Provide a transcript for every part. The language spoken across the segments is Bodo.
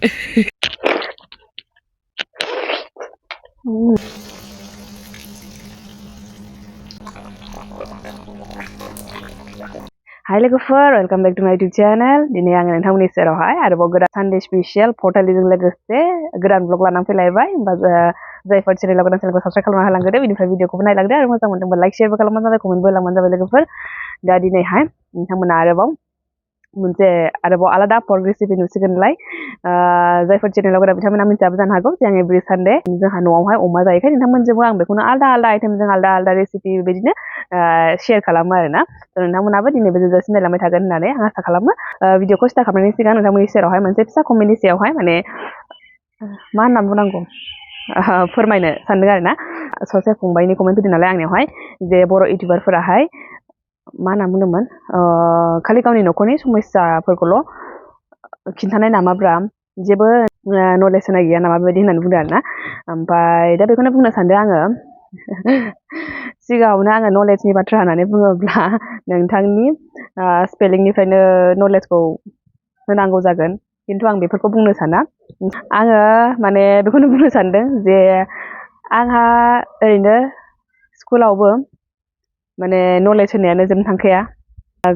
Hai लोगोफोर, वेलकम बैक टू माय यूट्यूब चैनल। दिनै आङो नोंथांमोननि सेरावहाय आरोबाव गोदान सानडे स्पेशल पर्टेलजों लोगोसे गोदान ब्लग लानानै फैलायबाय। जायफोर चेनेलाव गोदान चेनेलखौ साबस्क्राइब खालामना होलांदो, बेनिफ्राय भिडिअखौबो नायलांदो आरो मोजां मोनदोंबा लाइक शेयारबो खालामबानो जाबाय, कमेन्टबो होलांबानो जाबाय लोगोफोर। दा दिनैहाय नोंथांमोना आरोबाव आलादा पर्क रेसिपि नुसिगोनलाय। जायफोर चेनेलाव गोदान बिथांमोना मिथियाबो जानो हागौ जे आं एभ्रि सानडे जोंहा न'आवहाय अमा जायोखाय नोंथांमोनजोंबो आं बेखौनो आलदा आलदा आइटेमजों आलदा आलदा रेसिपि बेबायदिनो शेयार खालामो आरोना। नोंथांमोनाबो दिनैबो जोंजों नायलांबाय थागोन होननानै आं आसा खालामो। भिडिअखौ स्टार्ट खालामनायनि सिगां नोंथांमोननि सेरावहाय मोनसे फिसा कमेन्टनि सायावहाय माने मा होनना बुंनांगौ फोरमायनो सानदों आरोना। सासे फंबायनि कमेन्ट फैदों नालाय आंनियावहाय जे बर' इउटुबारफोराहाय मा होनना बुंदोंमोन, खालि गावनि न'खरनि समस्याफोरखौल' खिन्थानाय नामाब्रा, जेबो नलेज होनाय गैया नामा बेबायदि होननानै बुंदों आरोना। ओमफ्राय दा बेखौनो बुंनो सानदों आङो। सिगाङावनो आङो नलेजनि बाथ्रा होननानै बुङोब्ला नोंथांनि स्पेलिंनिफ्रायनो नलेजखौ होनांगौ जागोन, खिन्थु आं बेफोरखौ बुंनो साना। आङो माने बेखौनो बुंनो सानदों जे आंहा ओरैनो स्कुलावबो माने नलेज होनायानो जोबनो थांखाया।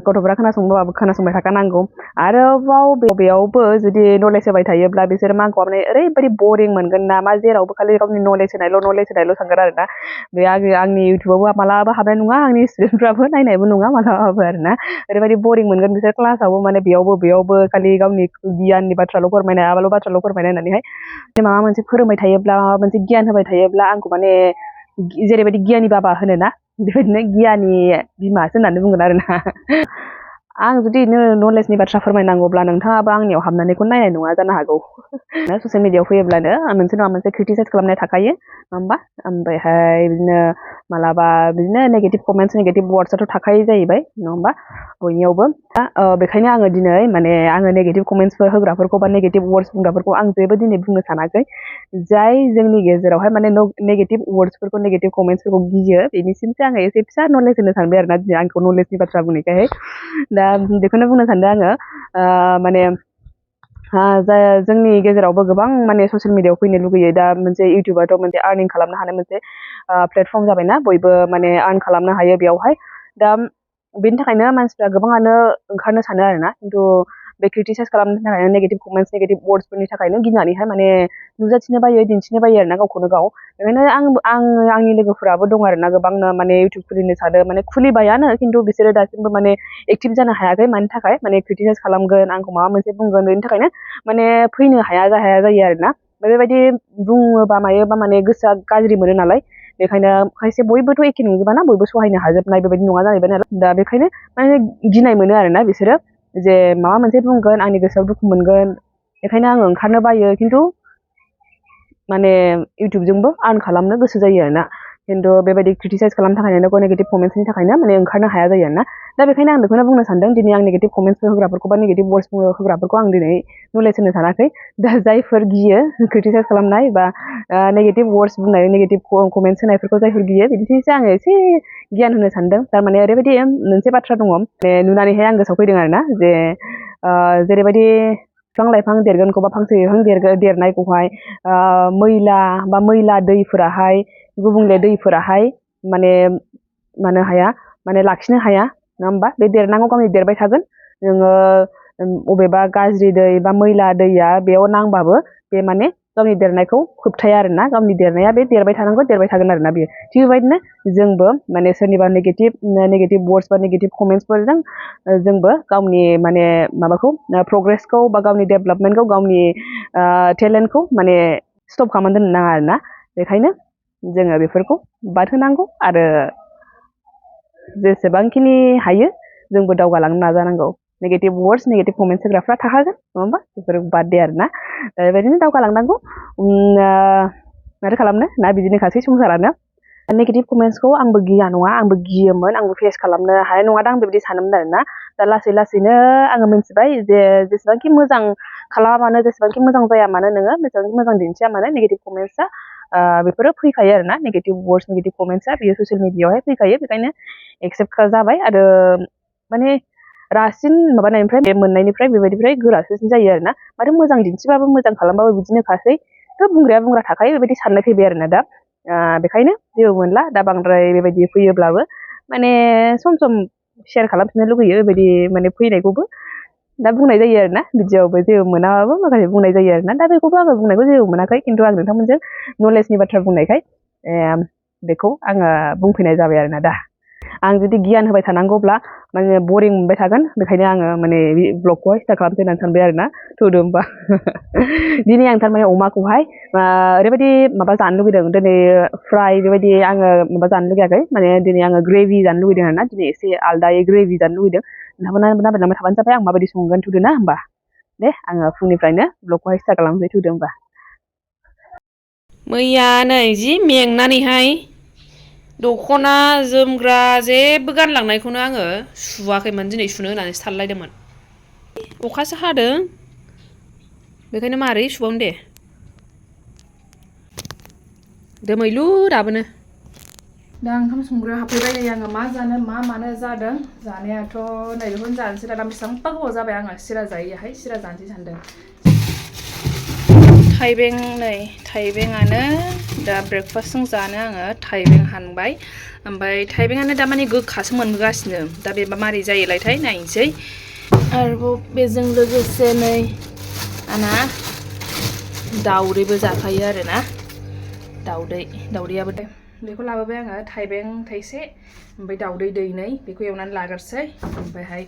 गथ'फोरा खोनासंबाबो खोनासंबाय थाखानांगौ। आरोबाव बेयावबो जुदि नलेज होबाय थायोब्ला बिसोर माखौ माने ओरैबायदि बरिं मोनगोन ना, मा जेरावबो खालि गावनि नलेज होनायल' सानगोन आरोना। बे आंनि इउटुबावबो मालाबा हाबनाय नङा, आंनि स्टुडेन्टफ्राबो नायनायबो नङा मालाबाबो आरोना। ओरैबायदि बरिं मोनगोन बिसोर क्लासावबो माने बेयावबो खालि गावनि गियाननि बाथ्राल' फोरमायनाय, माबाल' बाथ्राल' फोरमायनाय होननानैहाय माबा मोनसे फोरोंबाय थायोब्ला, माबा मोनसे गियान होबाय थायोब्ला आंखौ माने जेरैबायदि गियानि बाबा होनोना, बेबायदिनो गियानि बिमासो होननानै बुंगोन आरोना। आं जुदि नलेजनि बाथ्रा फोरमायनांगौब्ला नोंथाङाबो आंनियाव हाबनानैखौ नायनाय नङा जानो हागौ। ससियेल मिडियायाव फैयोब्लानो मोनसे नङा मोनसे क्रिटिसाइज खालामनाय थाखायो, नङा होमबा? ओमफ्रायहाय बिदिनो मालाबा बिदिनो नेगेटिभ कमेन्ट्स, नेगेटिभ वार्डसआथ' थाखायो जाहैबाय, नङा होमबा? बयनियावबो। बेखायनो आङो दिनै माने आङो नेगेटिभ कमेन्ट्सफोर होग्राफोरखौ बा नेगेटिभ वार्डस बुंग्राफोरखौ आं जेबो दिनै बुंनो सानाखै। जाय जोंनि गेजेरावहाय माने नेगेटिभ वार्डसफोरखौ, नेगेटिभ कमेन्ट्सफोरखौ गियो, बेनिसिमसो आङो एसे फिसा नलेज होनो सानबाय आरोना दिनै, आंखौ नलेजनि बाथ्रा बुंनायखाय। दा बेखौनो बुंनो सानदों आङो, माने जोंनि गेजेरावबो गोबां माने ससियेल मिडियायाव फैनो लुगैयो। दा मोनसे इउटुबाथ' मोनसे आर्निं खालामनो हानाय मोनसे प्लेटफर्म जाबायना, बयबो माने आर्न खालामनो हायो बेयावहाय। दा बेनि थाखायनो मानसिफ्रा गोबाङानो ओंखारनो सानो आरोना, खिन्थु बे क्रिटिसाइज खालामनो थाखायनो नेगेटिभ कमेन्ट्स, नेगेटिभ वार्डसफोरनि थाखायनो गिनानैहाय माने नुजाथिनो बायो, दिन्थिनो बायो आरोना गावखौनो गाव। बेखायनो आंनि लोगोफोराबो दं आरोना गोबांनो, माने इउटुब खुलिनो सानो, माने खुलिबायानो, खिन्थु बिसोरो दासिमबो माने एक्टिभ जानो हायाखै। मानि थाखाय? माने क्रिटिसाइज खालामगोन, आंखौ माबा मोनसे बुंगोन, बेनि थाखायनो माने फैनो हाया जायो आरोना। बेबायदि बुङोबा मायोबा माने गोसोआ गाज्रि मोनो नालाय, बेखायनो खायसे बयबोथ' एखे नंजोबाना, बयबो सहायनो हाजोबनाय बेबायदि नङा जाहैबाय नालाय। दा बेखायनो माने गिनाय मोनो आरोना बिसोरो, जे माबा मोनसे बुंगोन, आंनि गोसोआव दुखु मोनगोन, बेखायनो आङो ओंखारनो बायो। खिन्थु माने इउटुबजोंबो आर्न खालामनो गोसो जायो आरोना, खिन्थु बेबायदि क्रिटिसाइज खालामनो थाखायनो, नेगेटिभ कमेन्ट्सनि थाखायनो माने ओंखारनो हाया जायो आरोना। दा बेखायनो आं बेखौनो बुंनो सानदों, दिनै आं नेगेटिभ कमेन्ट्सफोर होग्राफोरखौ बा नेगेटिभ वार्डस होग्राफोरखौ आं दिनै नलेज होनो सानाखै। दा जायफोर गियो क्रिटिसाइज खालामनाय बा नेगेटिभ वार्डस बुंनाय, नेगेटिभ कमेन्ट्स होनायफोरखौ जायफोर गियो, बिदिसो आङो एसे गियान होनो सानदों। थारमाने ओरैबायदि मोनसे बाथ्रा दङ, नुनानैहाय आं गोसोआव फैदों आरोना, जे जेरैबायदि बिफां लाइफां देरगोनखौ बा फांसे बिफां देरनायखौहाय मैला दैफोराहाय, गुबुंले दैफोराहाय माने मानो हाया, माने लाखिनो हाया, नङा होमबा? बे देरनांगौ, गावनि देरबाय थागोन। नोङो अबेबा गाज्रि दै बा मैला दैया बेयाव नांबाबो बे माने गावनि देरनायखौ होबथाया आरोना, गावनि देरनाया बे देरबाय थानांगौ, देरबाय थागोन आरोना बेयो। थिग बेबायदिनो जोंबो माने सोरनिबा नेगेटिभ वार्डस बा नेगेटिभ कमेन्ट्सफोरजों जोंबो गावनि माने माबाखौ, प्रग्रेसखौ बा गावनि डेभेलपमेन्टखौ, गावनि टेलेन्टखौ माने स्टप खालामनानै दोननो नाङा आरोना। बेखायनो जोङो बेफोरखौ बाद होनांगौ आरो जेसेबांखिनि हायो जोंबो दावगालांनो नाजानांगौ। नेगेटिभ वार्डस, नेगेटिभ कमेन्ट्स होग्राफ्रा थाखागोन, नङा होमबा? बेफोर बाद दे आरोना। बेबायदिनो दावगालांनांगौ। माथो खालामनो ना, बिदिनो खासै संसारानो। नेगेटिभ कमेन्ट्सखौ आंबो गिया नङा, आंबो गियोमोन, आंबो फेस खालामनो हानाय नङा दां बेबायदि सानोमोन आरोना। दा लासै लासैनो आङो मिथिबाय जे जेसेबांखि मोजां खालामा मानो, जेसेबांखि मोजां जाया मानो, नोङो बेसेबांखि मोजां दिन्थिया मानो, नेगेटिभ कमेन्ट्सआ बेफोरो फैखायो आरोना। नेगेटिभ वार्डस, नेगेटिभ कमेन्ट्सआ बेयो ससियेल मिडियायावहाय फैखायो। बेखायनो एक्सेप्ट जाबाय आरो माने रासिन माबानायनिफ्राय बे मोननायनिफ्राय बेबायदिफ्राय गोरासिन जायो आरोना माथो मोजां दिन्थिबाबो मोजां खालामबाबो बिदिनो खासै थ' बुंग्राया बुंग्रा थाखायो बेबायदि साननाय फैबाय आरोना दा बेखायनो जेबो मोनला दा बांद्राय बेबायदि फैयोब्लाबो माने सम सम शेयार खालामफिननो लुगैयो बेबायदि माने फैनायखौबो दा बुंनाय जायो आरोना बिदियावबो जेबो मोनाबाबो माखासे बुंनाय जायो आरोना दा बेखौबो आङो बुंनायखौ जेबो मोनाखै खिन्थु आं नोंथांमोनजों नलेजनि बाथ्रा बुंनायखाय बेखौ आङो बुंफैनाय जाबाय आरोना दा आं जुदि गियान होबाय थानांगौब्ला माने बरिं मोनबाय थागोन बेखायनो आङो माने ब्लगखौहाय स्टार्ट खालामसै होननानै सानबाय आरोना थौदो होमबा दिनै आं थारमाने अमाखौहाय ओरैबायदि माबा जानो लुगैदों दिनै फ्राय बेबायदि आङो माबा जानो लुगैयाखै माने दिनै आङो ग्रेभि जानो लुगैदों आरोना दिनै एसे आलदायै ग्रेभि जानो लुगैदों नायबाय थाबानो जाबाय आं माबायदि संगोन थौदो ना होमबा दे आङो फुंनिफ्रायनो ब्लगखौहाय स्टार्ट खालामसै थौदो होमबा मैया नै जि मेंनानैहाय दख'ना जोमग्रा जेबो गानलांनायखौनो आङो सुवाखैमोन दिनै सुनो होननानै सानलायदोंमोन अखासो हादों बेखायनो मारै सुबावनो दे दोमैलु दाबोनो दा ओंखाम संग्रायाव हाबफैबाय नै आङो मा जानो मा मानो जादों जानायाथ' नै बेखौनो जानोसै दा बेसेबांबा गोबाव जाबाय आङो सिरा जायैयाहाय सिरा जानोसै सानदों थाइबें नै थाइबेंआनो दा ब्रेकफास्टजों जानो आङो थाइबें हानबाय ओमफ्राय थाइबेंआनो दा माने गोखासो मोनबोगासिनो दा बेबा मारै जायोलायथाय नायनोसै आरोबाव बेजों लोगोसे नै आंना दाउदैबो जाफायो आरोना दाउदैयाबो बेखौ लाबोबाय आङो थाइबें थाइसे ओमफ्राय दाउदै दैनै बेखौ एवनानै लाग्रोसै ओमफ्रायहाय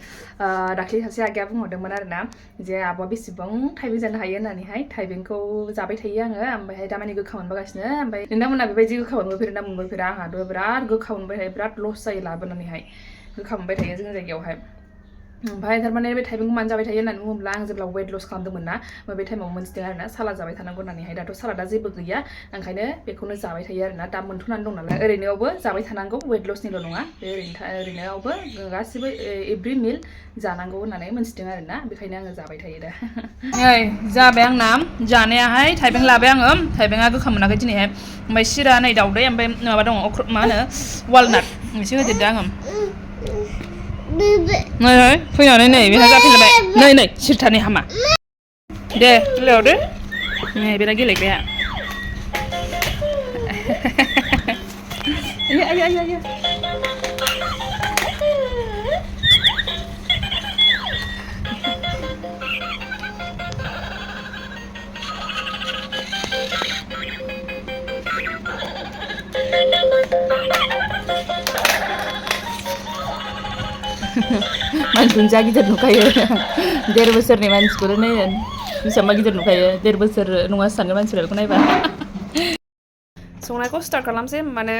दाख्लि सासे आगैया बुंहरदोंमोन आरोना जे आब'आ बेसेबां थाइबें जानो हायो होननानैहाय थाइबेंखौ जाबाय थायो आङो ओमफ्रायहाय दामानि गोखा मोनबोगासिनो ओमफ्राय नोंथांमोना बेबायदि गोखा मोनबोफेरना मोनबोफेरा आंहाथ' बिराद गोखा मोनबाय थायो बिराद लस जायो लाबोनानैहाय गोखा मोनबाय थायो जोंनि जायगायावहाय ओमफ्राय थारमाने बे थाइबेंखौ मानो जाबाय थायो होननानै बुङोब्ला आं जेब्ला वेट लस खालामदोंमोन ना बे टाइमाव मोनथिदों आरोना सालाद जाबाय थानांगौ होननानैहाय दाथ' सालादा जेबो गैया ओंखायनो बेखौनो जाबाय थायो आरोना दा मोनथ'नानै दं नालाय ओरैनोआवबो जाबाय थानांगौ वेट लसनिल' नङा बे ओरैनोआवबो गासिबो एभ्रि मिल जानांगौ होननानै मोनथिदों आरोना बेखायनो आङो जाबाय थायो दा नै जाबाय आंना जानायाहाय थाइबें लाबाय आङो थाइबेंआ गोखा मोनाखै दिनैहाय ओमफ्राय सिरा नै दाउदै ओमफ्राय माबा दङ मा होनो वालनाट एसे होदेरदो आङो नै फैनानै नै बेहा जाफैलायबाय नै सिरिथारनि हामा दे गेलेहरदो नै बेना गेलेग्राया आयो मानसिखौनो जा गिदिर नुखायो 1.5 बोसोरनि मानसिखौनो नायनानै बेसेबांबा गिदिर नुखायो 1.5 बोसोर नङासो सानगोन मानसिफोरा बेखौ नायबा संनायखौ स्टार्ट खालामसै होमबा नै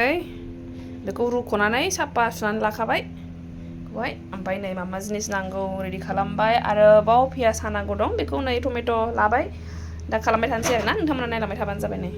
बेखौ रुख'नानै साफा सुनानै लाखाबाय ओमफ्राय नै मा जिनिस नांगौ रेडि खालामबाय आरोबाव पियास हानांगौ दं बेखौ नै टमेट' लाबाय दा खालामबाय थानोसै आरोना नोंथांमोना नायलांबाय थाबानो जाबाय नै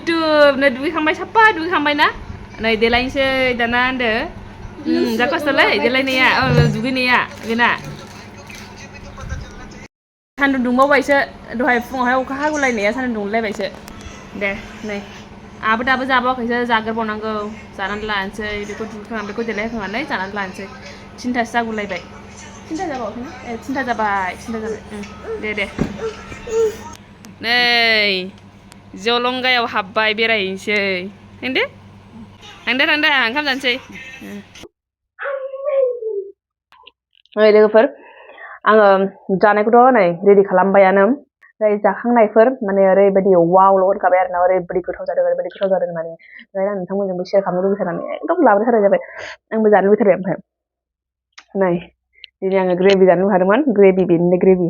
YouTube नै दुगैखांबाय साफा दुगैखांबाय ना नै देलायनोसै दाना होनदो जा खस्थ'लै देलायनाया दुगैनाया बेना सान्दुं दुंबावबायसो दहाय फुङावहाय अखा हागुलायनाया सान्दुं दुंलायबायसो दे नै आहाबो दाबो जाबावाखैसो जाग्रोबावनांगौ जानानै लानोसै बेखौ दुगैखांनानै बेखौ देलायहोखांनानै जानानै लानोसै 3थासो जागुलायबाय 3था जाबावाखैना 3था जाबाय दे नै जलंगायाव हाबबाय बेरायहैनोसै थांदो ओंखाम जानोसै ओइ लोगोफोर आङो जानायखौथ' नै रेडि खालामबायानो ओमफ्राय जाखांनायफोर माने ओरैबायदि वावल' होनखाबाय आरोना ओरैबायदि गोथाव जादों होननानै ओमफ्राय आं नोंथांमोनजोंबो शेयार खालामनो लुबैथारनानै एकदम लाबोथारनाय जाबाय आंबो जानो लुबैथारबाय ओमफ्राय नै दिनै आङो ग्रेभि जानो लुबैदोंमोन बेनिनो ग्रेभि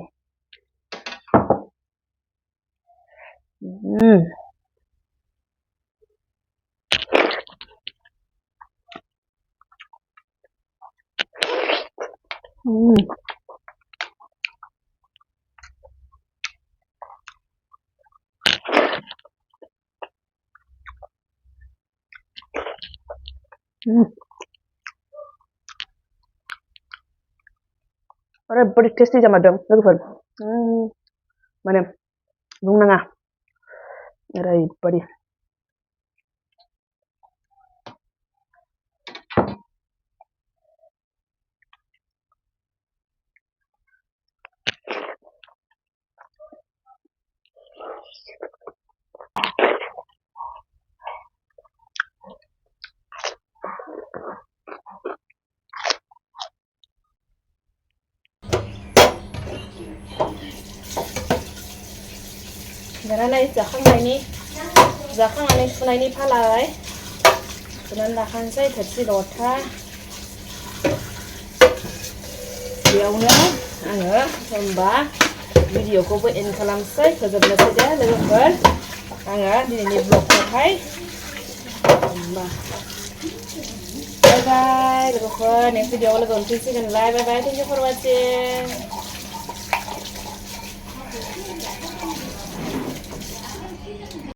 ओरैबायदि टेस्टि जामारदों लोगोफोर माने बुंनाङा ओरैबायदि दाना नै जाखांनानै सुनायनि फालाय सुनानै लाखानोसै थोरसि लथा बेयावनो आङो होमबा भिडिअखौबो एन्ड खालामसै फोजोबनोसै दे लोगोफोर आङो दिनैनि ब्लगखौहाय होमबा बाय बाय लोगोफोर नेक्स्ट भिडिअआव लोगो मोनफिनसिगोनलाय बाय बाय थेंक इउ फर वाचिं